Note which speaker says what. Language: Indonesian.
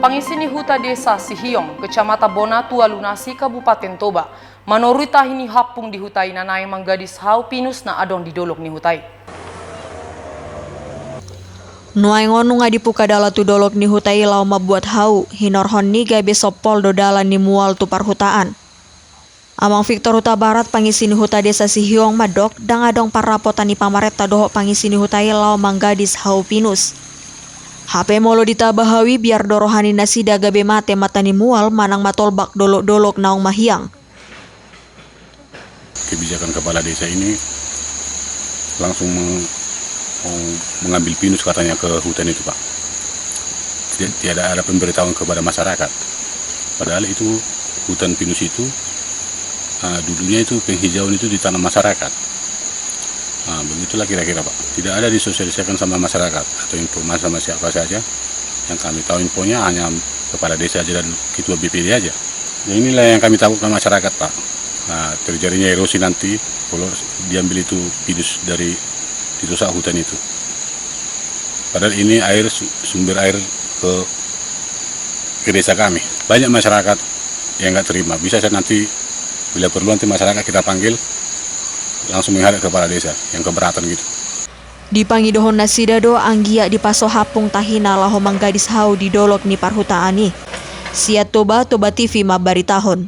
Speaker 1: Pangisini Huta Desa Sihiong, Kecamatan Bonatua Lunasi, Kabupaten Toba. Menurut tahini hapung di hutai nanai manggadis hau pinus na adong didolok ni hutai.
Speaker 2: Nuai ngonu nga dipuka dala tu dolok ni hutai lau mabuat hau, hinorhon ni gabe sopol do dala ni mual tu parhutaan. Amang Victor Huta Barat pangisini Huta Desa Sihiong madok, dang adong parapotan ni pamareta doho pangisini hutai lau manggadis hau pinus. HP molo ditabahawi biar dorohani nasida gabe mate matani mual manang matolbak dolok-dolok naung mahiang.
Speaker 3: Kebijakan kepala desa ini langsung mengambil pinus katanya ke hutan itu, Pak. Tiada ada pemberitahuan kepada masyarakat. Padahal itu hutan pinus itu dulunya itu penghijauan itu di tanah masyarakat. Begitulah kira-kira, Pak. Tidak ada disosialisasikan sama masyarakat atau informasi sama siapa saja. Yang kami tahu infonya hanya kepala desa aja dan ketua BPD aja. Ya, inilah yang kami takutkan masyarakat, Pak. Terjadinya erosi nanti kalau diambil itu pinus dari dirusak hutan itu. Padahal ini air sumber air ke desa kami. Banyak masyarakat yang nggak terima. Bisa saya nanti bila perlu nanti masyarakat kita panggil langsung menghadap kepala desa yang keberatan gitu.
Speaker 2: Di pangidohon nasidado anggia di paso hapung tahina laho manggadis hau di dolok ni parhutaani. Siat Toba TV mabaritahon.